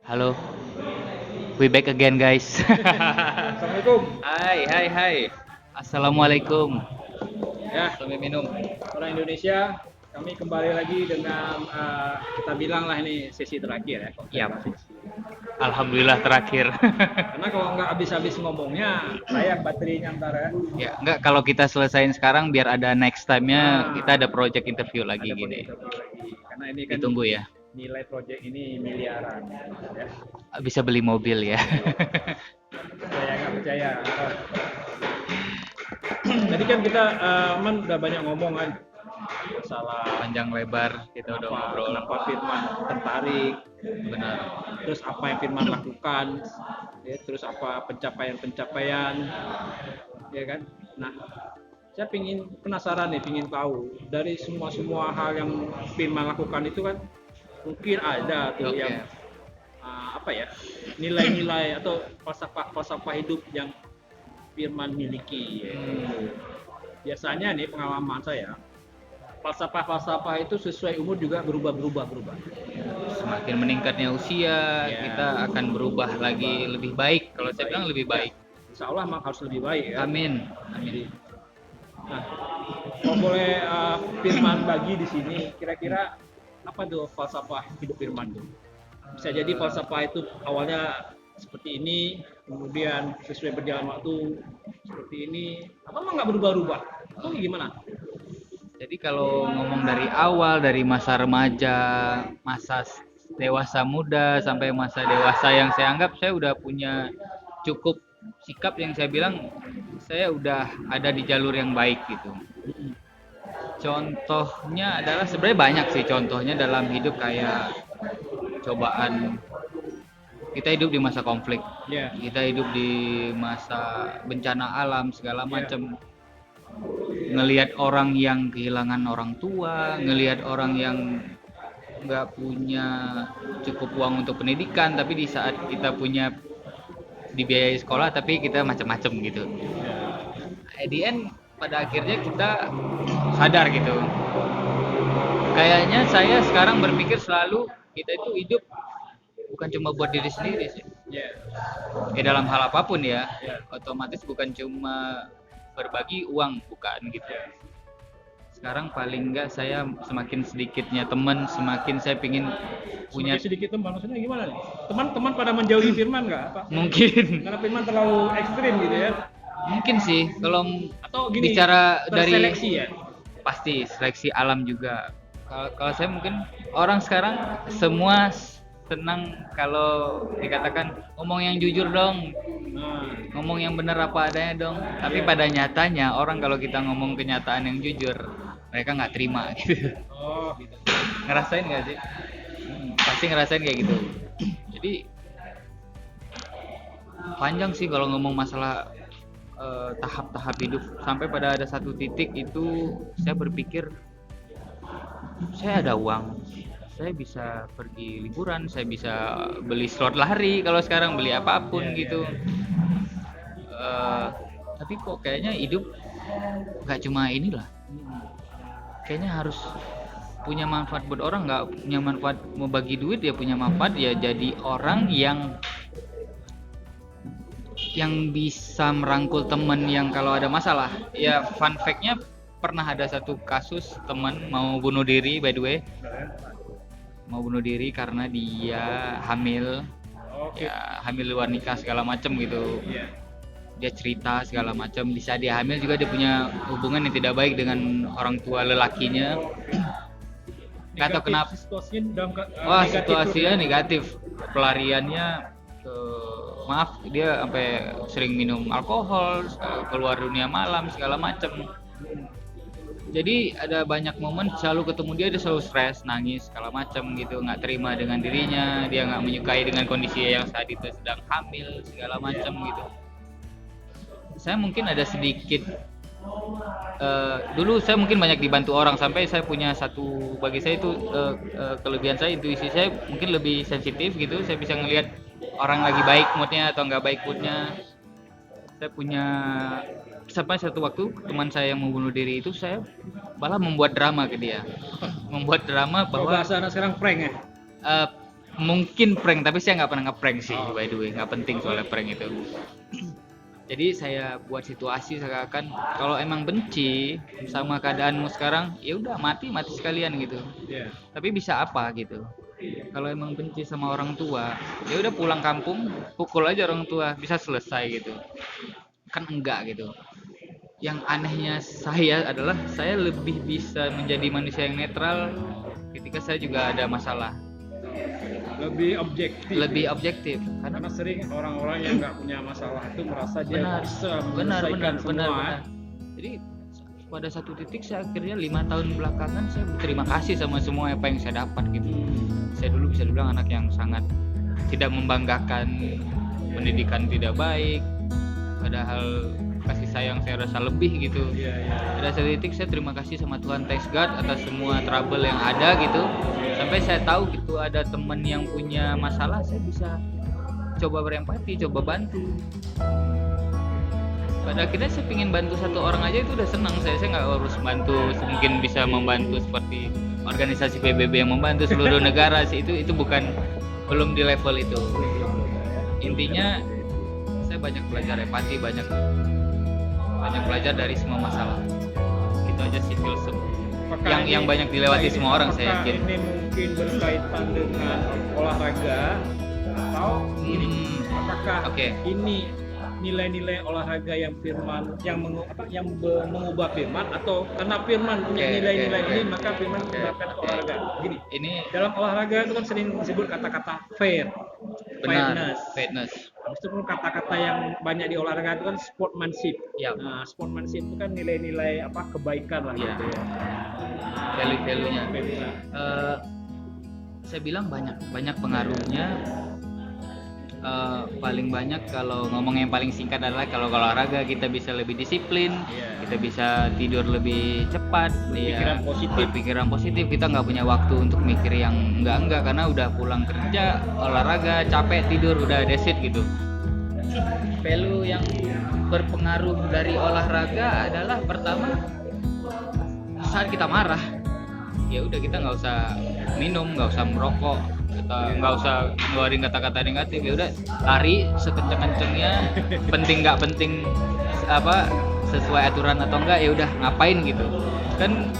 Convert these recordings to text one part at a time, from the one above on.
Halo, we back again guys. Assalamualaikum. Hai. Assalamualaikum. Ya, Sambil minum. orang Indonesia, kami kembali lagi dengan kita bilang lah ini sesi terakhir ya. Yap. Konfirmasi. Alhamdulillah terakhir. Karena kalau nggak habis-habis ngomongnya, sayang baterainya ntar ya. Ya, enggak kalau kita selesain sekarang biar ada next time-nya Nah, kita ada project interview lagi ada gini. project lagi. Karena ini kan Ditunggu ya. nilai project ini miliaran ya. Bisa beli mobil ya. Percaya nggak percaya? Tadi kan kita udah banyak ngomong kan masalah Panjang lebar kita udah ngobrol. kenapa Firman tertarik, Benar. terus apa yang Firman lakukan, ya, terus apa pencapaian-pencapaian, ya kan. Nah, saya penasaran nih, pingin tahu dari semua hal yang Firman lakukan itu kan mungkin ada tuh Oke. yang apa ya, nilai-nilai atau falsafah hidup yang Firman miliki. Ya. Biasanya nih pengalaman saya, falsafah itu sesuai umur juga berubah. Semakin meningkatnya usia, Ya. kita akan berubah lagi lebih baik. Kalau saya bilang lebih baik. Insya Allah memang harus lebih baik ya. Amin. Nah, kalau boleh Firman bagi di sini, kira-kira apa tuh falsafah hidup Firman tuh? Bisa jadi falsafah itu awalnya seperti ini, kemudian sesuai berjalan waktu seperti ini, atau emang nggak berubah-ubah? Atau gimana? Jadi kalau ngomong dari awal, dari masa remaja, masa dewasa muda, sampai masa dewasa yang saya anggap saya udah punya cukup sikap yang saya bilang saya udah ada di jalur yang baik gitu. Contohnya adalah sebenarnya banyak sih contohnya dalam hidup kayak cobaan. Kita hidup di masa konflik, Ya, kita hidup di masa bencana alam segala macam. Ngelihat orang yang kehilangan orang tua, ngelihat orang yang nggak punya cukup uang untuk pendidikan, tapi di saat kita punya dibiayai sekolah, tapi kita macam-macam gitu. At the end, pada akhirnya kita sadar gitu. Kayaknya saya sekarang berpikir selalu kita itu hidup bukan cuma buat diri sendiri sih. ya, Dalam hal apapun ya, ya. otomatis bukan cuma berbagi uang, bukan gitu. Sekarang paling enggak saya semakin sedikitnya teman, semakin saya pingin punya Semakin sedikit teman, maksudnya gimana nih? Teman-teman pada menjauhi Firman nggak? Apa? mungkin Karena Firman terlalu ekstrim gitu ya? mungkin sih kalau Atau gini, bicara dari terseleksi ya? pasti seleksi alam juga. Kalau saya mungkin orang sekarang semua senang kalau dikatakan ngomong yang jujur dong, Nah, ngomong yang benar apa adanya dong. Tapi pada nyatanya orang kalau kita ngomong kenyataan yang jujur, mereka nggak terima gitu. oh gitu. Ngerasain nggak sih? Pasti ngerasain kayak gitu. Jadi panjang sih kalau ngomong masalah tahap-tahap hidup. Sampai pada ada satu titik itu saya berpikir saya ada uang, saya bisa pergi liburan, saya bisa beli slot lari kalau sekarang beli apapun gitu. Eh, tapi kok kayaknya hidup nggak cuma inilah, kayaknya harus punya manfaat buat orang, nggak punya manfaat mau bagi duit ya punya manfaat ya jadi orang yang bisa merangkul temen yang kalau ada masalah. Ya fun fact-nya pernah ada satu kasus teman mau bunuh diri, by the way mau bunuh diri karena dia hamil, Oke. ya hamil luar nikah segala macem gitu. Iya. Dia cerita segala macam, di saat dia hamil juga dia punya hubungan yang tidak baik dengan orang tua lelakinya. Nggak tahu kenapa. Situasinya dalam Wah, negatif situasinya tuh, negatif. Pelariannya ke maaf dia sampai sering minum alkohol, keluar dunia malam segala macam. Jadi ada banyak momen selalu ketemu dia selalu stres, nangis segala macam gitu, nggak terima dengan dirinya, dia nggak menyukai dengan kondisi yang saat itu sedang hamil segala macam gitu. Saya mungkin ada sedikit dulu saya mungkin banyak dibantu orang sampai saya punya satu, bagi saya itu kelebihan saya, intuisi saya mungkin lebih sensitif gitu, saya bisa ngelihat orang lagi baik moodnya atau nggak baik moodnya. Saya punya sampai satu waktu teman saya yang mau bunuh diri itu saya malah membuat drama ke dia, membuat drama kalau bahwa bahasa anak sekarang prank ya. eh, mungkin prank, tapi saya nggak pernah ngeprank sih, Oh. by the way, nggak penting soalnya prank itu. Jadi saya buat situasi seakan kalau emang benci sama keadaanmu sekarang, ya udah mati sekalian gitu. Iya. Tapi bisa apa gitu? Kalau emang benci sama orang tua, ya udah pulang kampung, pukul aja orang tua, bisa selesai gitu. Kan enggak gitu. Yang anehnya saya adalah saya lebih bisa menjadi manusia yang netral ketika saya juga ada masalah. Lebih objektif. Lebih objektif karena Karena sering orang-orang yang nggak punya masalah itu merasa dia benar bisa benar menyelesaikan semua. benar. Jadi pada satu titik saya akhirnya 5 tahun belakangan saya berterima kasih sama semua apa yang saya dapat gitu. Saya dulu bisa dibilang anak yang sangat tidak membanggakan, pendidikan tidak baik, padahal kasih sayang saya rasa lebih gitu. Iya, iya. Pada satu titik saya terima kasih sama Tuhan, thanks God atas semua trouble yang ada gitu. Sampai saya tahu gitu ada teman yang punya masalah, saya bisa coba berempati, coba bantu. Pada akhirnya saya ingin bantu satu orang aja itu udah senang saya nggak harus bantu, mungkin bisa membantu seperti organisasi PBB yang membantu seluruh negara sih, itu bukan, belum di level itu. Intinya saya banyak belajar empati, banyak belajar dari semua masalah. Itu aja sih filsuf yang banyak dilewati semua orang, saya yakin. Ini mungkin berkaitan dengan olahraga atau ini apakah Oke. ini nilai-nilai olahraga yang Firman yang mengubah Firman, atau karena Firman punya Oke, nilai-nilai oke, ini oke. maka Firman Oke, menerapkan oke. olahraga. Gini, Ini dalam olahraga itu kan sering disebut kata-kata fair, benar, fairness. fitness. Meskipun kata-kata yang banyak di olahraga itu kan sportsmanship. Ya. Nah, sportsmanship itu kan nilai-nilai kebaikan lah Ya. gitu ya. Value-nya. Fairness. Saya bilang banyak pengaruhnya. Paling banyak kalau ngomong yang paling singkat adalah kalau olahraga kita bisa lebih disiplin, Iya. kita bisa tidur lebih cepat, Berpikiran positif. berpikiran positif, kita nggak punya waktu untuk mikir yang enggak karena udah pulang kerja, olahraga, capek, tidur, udah that's it gitu. Value yang berpengaruh dari olahraga adalah pertama, saat kita marah, ya udah kita nggak usah minum, nggak usah merokok, kita nggak usah ngeluarin kata-kata negatif, ya udah lari sekenceng-kencengnya, penting nggak penting sesuai aturan atau enggak, ya udah ngapain gitu kan.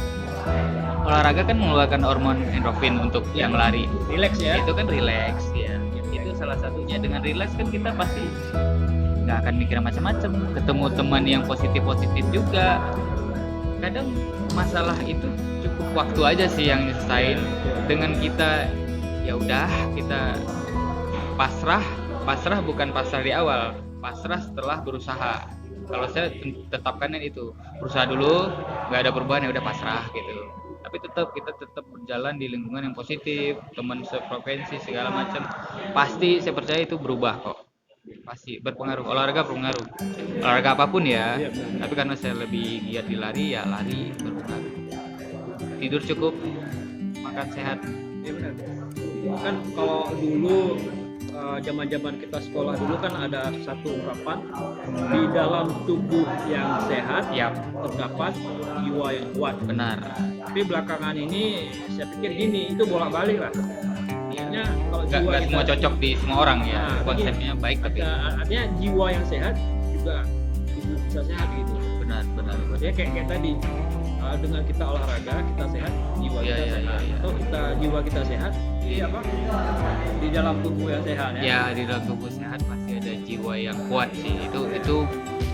Olahraga kan mengeluarkan hormon endorfin untuk yang lari, Relax ya. itu kan relax ya, itu salah satunya. Dengan relax kan kita pasti nggak akan mikir macam-macam, ketemu teman yang positif juga. Kadang masalah itu cukup waktu aja sih yang nyelesain. Dengan kita ya udah, kita pasrah bukan pasrah di awal, pasrah setelah berusaha. Kalau saya tetapkannya itu, berusaha dulu, nggak ada perubahan ya udah pasrah gitu. Tapi kita tetap berjalan di lingkungan yang positif, teman seprovinsi segala macam, pasti saya percaya itu berubah kok, pasti berpengaruh. Olahraga berpengaruh, olahraga apapun ya. Iya, benar. Tapi karena saya lebih giat di lari, ya lari berpengaruh. Tidur cukup, makan sehat. Iya benar. Kan kalau dulu zaman-zaman kita sekolah dulu kan ada satu ungkapan, di dalam tubuh yang sehat Ya, terdapat jiwa yang kuat. benar. Tapi belakangan ini saya pikir gini, itu bolak-balik lah. Artinya kalau jiwa Nggak kita semua cocok di semua orang ya. Nah, Konsepnya baik tapi artinya jiwa yang sehat juga tubuh bisa sehat gitu. benar. Maksudnya kayak tadi, dengan kita olahraga kita sehat, jiwa Iya, kita iya, sehat. iya. Atau jiwa kita sehat, di dalam tubuh yang sehat ya. Ya, di dalam tubuh sehat pasti ada jiwa yang kuat sih. Itu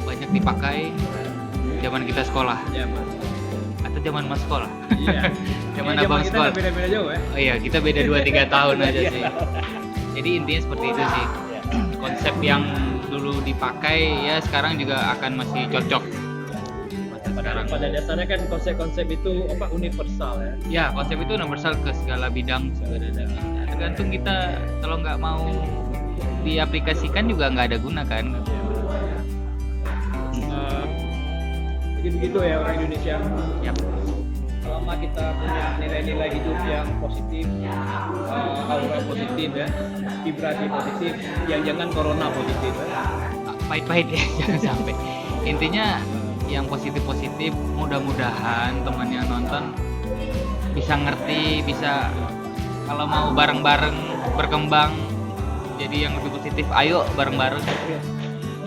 banyak dipakai zaman kita sekolah Ya, Mas. atau zaman mas sekolah. Iya. Zaman Ya, abang kita sekolah. nggak beda-beda jauh ya. Oh iya, kita beda 2-3 tahun aja Iya. sih. Jadi intinya seperti itu sih. Konsep yang dulu dipakai ya sekarang juga akan masih cocok. Sekarang. Pada dasarnya kan konsep-konsep itu universal ya. Ya, konsep itu universal ke segala bidang sebenarnya. Tergantung kita, kalau nggak mau diaplikasikan juga nggak ada guna kan. Begitu ya orang Indonesia. Ya, Selama kita punya nilai-nilai hidup yang positif, aura positif ya, vibrasi positif, jangan corona positif ya. pahit-pahit ya, jangan sampai. Intinya yang positif-positif, mudah-mudahan teman yang nonton bisa ngerti, bisa kalau mau bareng-bareng berkembang jadi yang lebih positif, ayo bareng-bareng. Oke.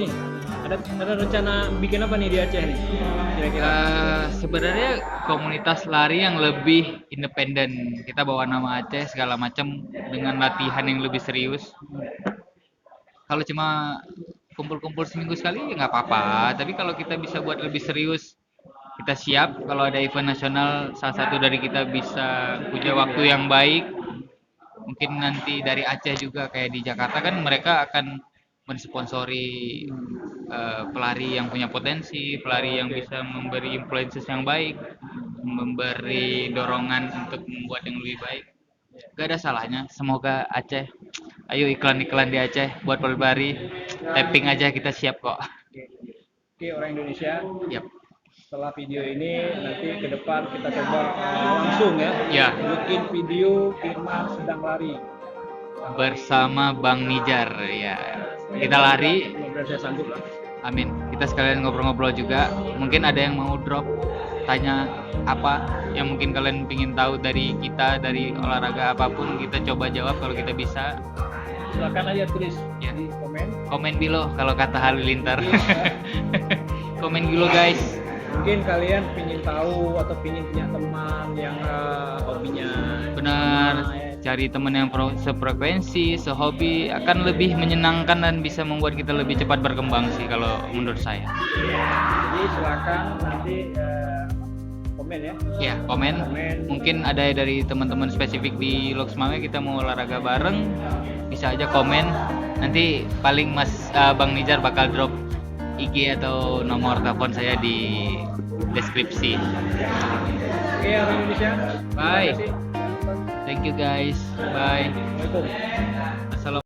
Nih, ada rencana bikin apa nih di Aceh nih? Kira-kira. Sebenarnya komunitas lari yang lebih independen, kita bawa nama Aceh segala macam dengan latihan yang lebih serius. Kalau cuma kumpul-kumpul seminggu sekali ya nggak apa-apa, tapi kalau kita bisa buat lebih serius, kita siap kalau ada event nasional, salah satu dari kita bisa punya waktu yang baik. Mungkin nanti dari Aceh juga kayak di Jakarta kan mereka akan mensponsori pelari yang punya potensi, pelari yang bisa memberi influences yang baik, memberi dorongan untuk membuat yang lebih baik. Gak ada salahnya. Semoga Aceh, ayo iklan-iklan di Aceh buat pelari, tapping aja kita siap kok. Oke, orang Indonesia. Yap. Setelah video ini nanti ke depan kita coba langsung ya. Ya. Bikin video Firman sedang lari. Bersama Bang Nijar ya. Kita lari. Mudah-mudahan saya sanggup lah. Amin. Kita sekalian ngobrol-ngobrol juga. Mungkin ada yang mau drop tanya apa yang mungkin kalian pingin tahu dari kita, dari olahraga apapun, kita coba jawab kalau kita bisa. Silakan aja tulis Ya. di komen. Komen below kalau kata Halilintar. Komen below guys. Mungkin kalian pingin tahu atau pingin punya teman yang hobinya Benar. sama, ya. Cari teman yang sefrekuensi, sehobi akan lebih menyenangkan dan bisa membuat kita lebih cepat berkembang sih kalau menurut saya. Jadi silakan nanti komen ya. Ya, komen. Komen. Mungkin ada dari teman-teman spesifik di Loks Mame kita mau olahraga bareng, bisa aja komen. Nanti paling Bang Nijar bakal drop IG atau nomor telepon saya di deskripsi. Oke, orang Indonesia. Bye. Terima kasih. Thank you guys. Bye. Assalamualaikum. Assalamualaikum.